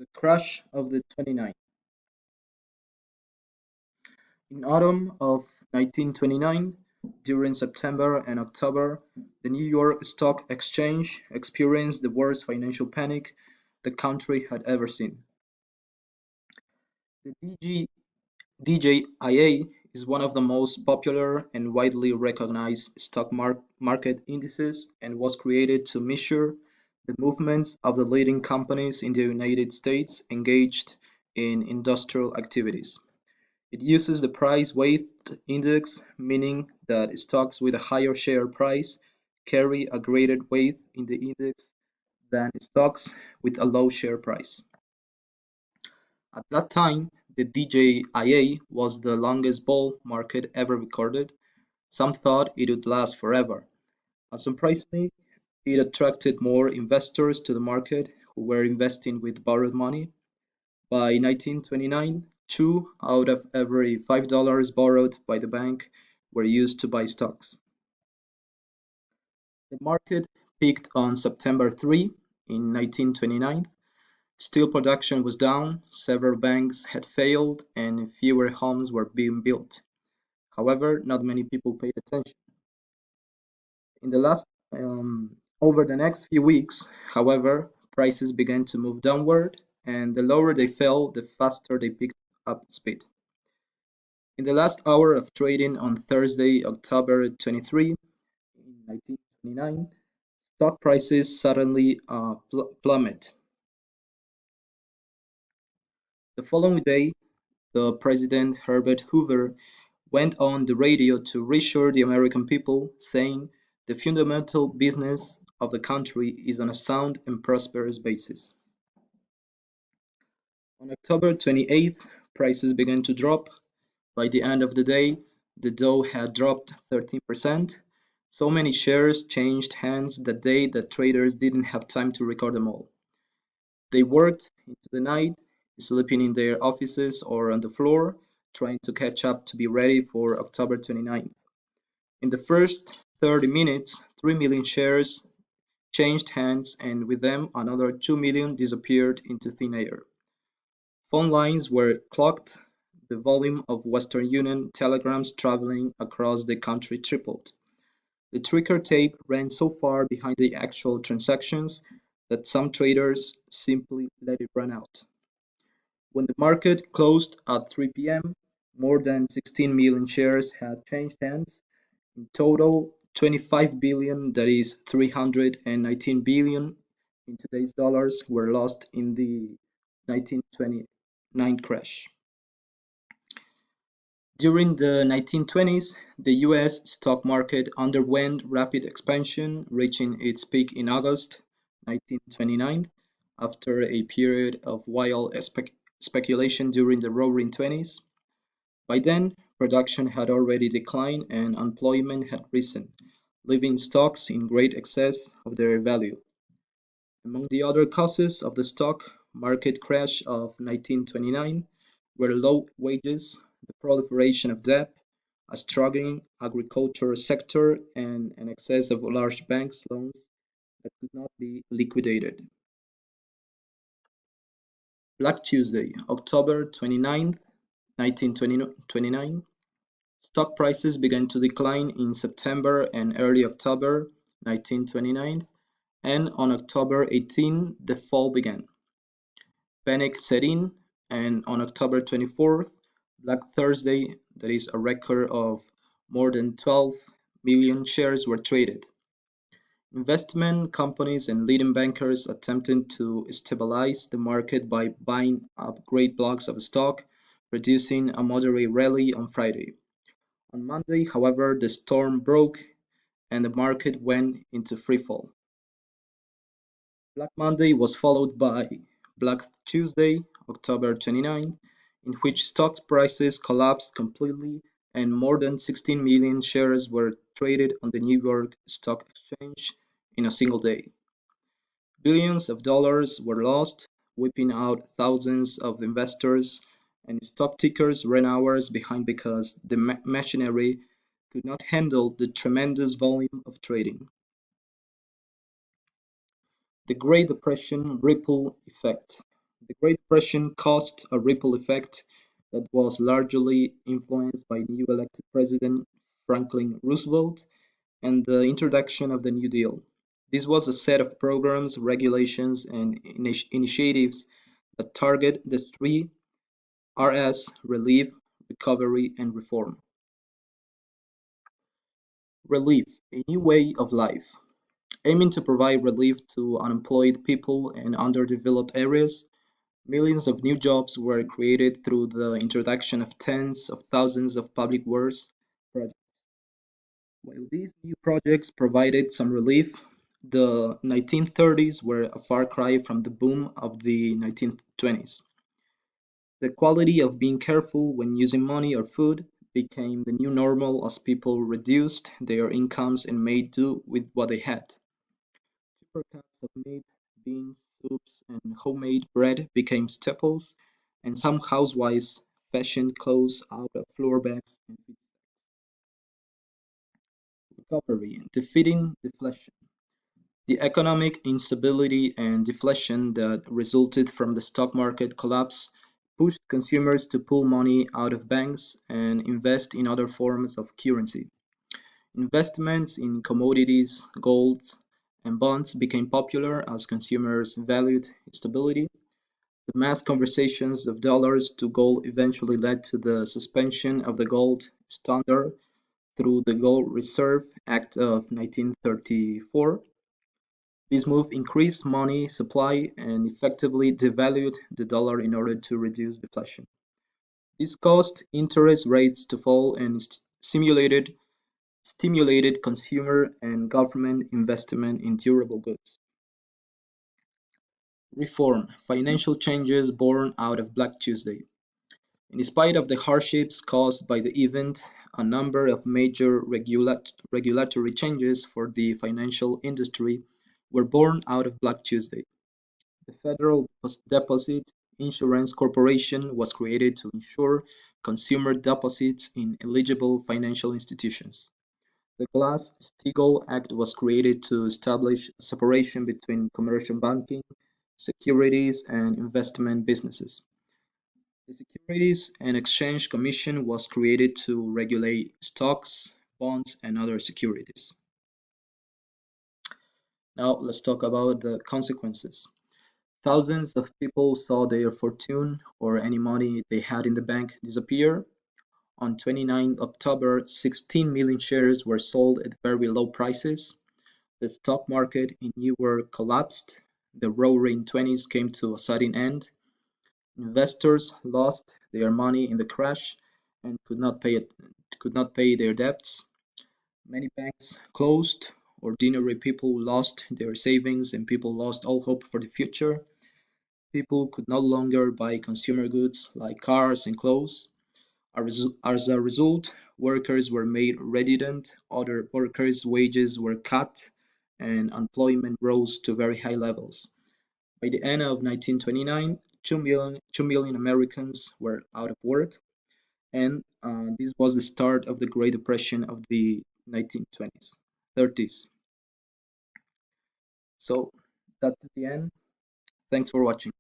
The crash of the 29th. In autumn of 1929, during September and October, the New York Stock Exchange experienced the worst financial panic the country had ever seen. The DJIA is one of the most popular and widely recognized market indices and was created to measure the movements of the leading companies in the United States engaged in industrial activities. It uses the price weight index, meaning that stocks with a higher share price carry a greater weight in the index than stocks with a low share price. At that time, the DJIA was the longest bull market ever recorded. Some thought it would last forever. Unsurprisingly, it attracted more investors to the market who were investing with borrowed money. By 1929, two out of every $5 borrowed by the bank were used to buy stocks. The market peaked on September 3 in 1929. Steel production was down, several banks had failed, and fewer homes were being built. However, not many people paid attention. In the last Over the next few weeks, however, prices began to move downward, and the lower they fell, the faster they picked up speed. In the last hour of trading on Thursday, October 23, in 1929, stock prices suddenly plummeted. The following day, the President Herbert Hoover went on the radio to reassure the American people, saying the fundamental business of the country is on a sound and prosperous basis. On October 28th, prices began to drop. By the end of the day, the Dow had dropped 13%. So many shares changed hands that day that traders didn't have time to record them all. They worked into the night, sleeping in their offices or on the floor, trying to catch up to be ready for October 29th. In the first 30 minutes, 3 million shares changed hands, and with them another 2 million disappeared into thin air. Phone lines were clogged, the volume of Western Union telegrams traveling across the country tripled. The ticker tape ran so far behind the actual transactions that some traders simply let it run out. When the market closed at 3 p.m., more than 16 million shares had changed hands. In total, 25 billion, that is 319 billion in today's dollars, were lost in the 1929 crash. During the 1920s, the US stock market underwent rapid expansion, reaching its peak in August 1929 after a period of wild speculation during the Roaring Twenties. By then, production had already declined and unemployment had risen, leaving stocks in great excess of their value. Among the other causes of the stock market crash of 1929 were low wages, the proliferation of debt, a struggling agricultural sector, and an excess of large bank loans that could not be liquidated. Black Tuesday, October 29, 1929. Stock prices began to decline in September and early October 1929, and on October 18 the fall began. Panic set in, and on October 24th, Black Thursday, that is a record of more than 12 million shares were traded. Investment companies and leading bankers attempted to stabilize the market by buying up great blocks of stock, producing a moderate rally on Friday. On Monday, however, the storm broke and the market went into freefall. Black Monday was followed by Black Tuesday, October 29, in which stock prices collapsed completely and more than 16 million shares were traded on the New York Stock Exchange in a single day. Billions of dollars were lost, wiping out thousands of investors, and stock tickers ran hours behind because the machinery could not handle the tremendous volume of trading. The Great Depression ripple effect. The Great Depression caused a ripple effect that was largely influenced by new elected President Franklin Roosevelt and the introduction of the New Deal. This was a set of programs, regulations, and initiatives that target the three R's: relief, recovery, and reform. Relief, a new way of life. Aiming to provide relief to unemployed people in underdeveloped areas, millions of new jobs were created through the introduction of tens of thousands of public works projects. While these new projects provided some relief, the 1930s were a far cry from the boom of the 1920s. The quality of being careful when using money or food became the new normal as people reduced their incomes and made do with what they had. Cheaper cuts of meat, beans, soups, and homemade bread became staples, and some housewives fashioned clothes out of flour bags and feed. Recovery, defeating deflation. The economic instability and deflation that resulted from the stock market collapse pushed consumers to pull money out of banks and invest in other forms of currency. Investments in commodities, gold, and bonds became popular as consumers valued stability. The mass conversions of dollars to gold eventually led to the suspension of the gold standard through the Gold Reserve Act of 1934. This move increased money supply and effectively devalued the dollar in order to reduce deflation. This caused interest rates to fall and stimulated consumer and government investment in durable goods. Reform: financial changes born out of Black Tuesday. In spite of the hardships caused by the event, a number of major regulatory changes for the financial industry were born out of Black Tuesday. The Federal Deposit Insurance Corporation was created to insure consumer deposits in eligible financial institutions. The Glass-Steagall Act was created to establish a separation between commercial banking, securities, and investment businesses. The Securities and Exchange Commission was created to regulate stocks, bonds, and other securities. Now let's talk about the consequences. Thousands of people saw their fortune or any money they had in the bank disappear. On 29 October, 16 million shares were sold at very low prices. The stock market in New York collapsed. The Roaring Twenties came to a sudden end. Investors lost their money in the crash and could not pay their debts. Many banks closed. Ordinary people lost their savings and people lost all hope for the future. People could no longer buy consumer goods like cars and clothes. As a result, workers were made redundant, other workers' wages were cut, and unemployment rose to very high levels. By the end of 1929, 2 million Americans were out of work, and this was the start of the Great Depression of the 1920s, 30s. So that's the end. Thanks for watching.